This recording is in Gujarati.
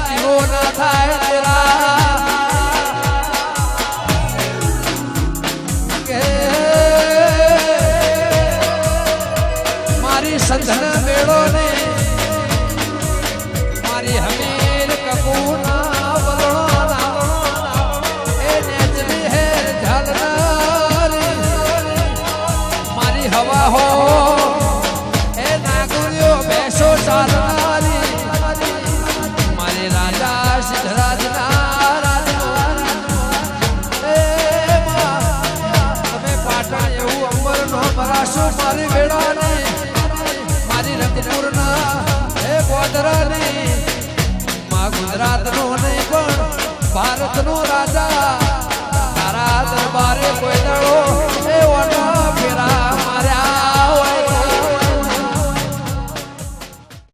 જીવો ના થાય તેરા કે મારી સંધન મેળો ને મારી હમીર કપૂના વદણા એ નેચરી હે ઝાલનારી મારી હવા હો એ નાગુરિયો બેસો ચાલનારી મારી રાજા સિદ્ધરાજના રાજના તમે પાટણ એવું અંબરનો મરાશો મારી વેળાની મારી રંગપુરના હે બોદરાની માં ગુજરાતનો નહીં પણ ભારતનો રાજા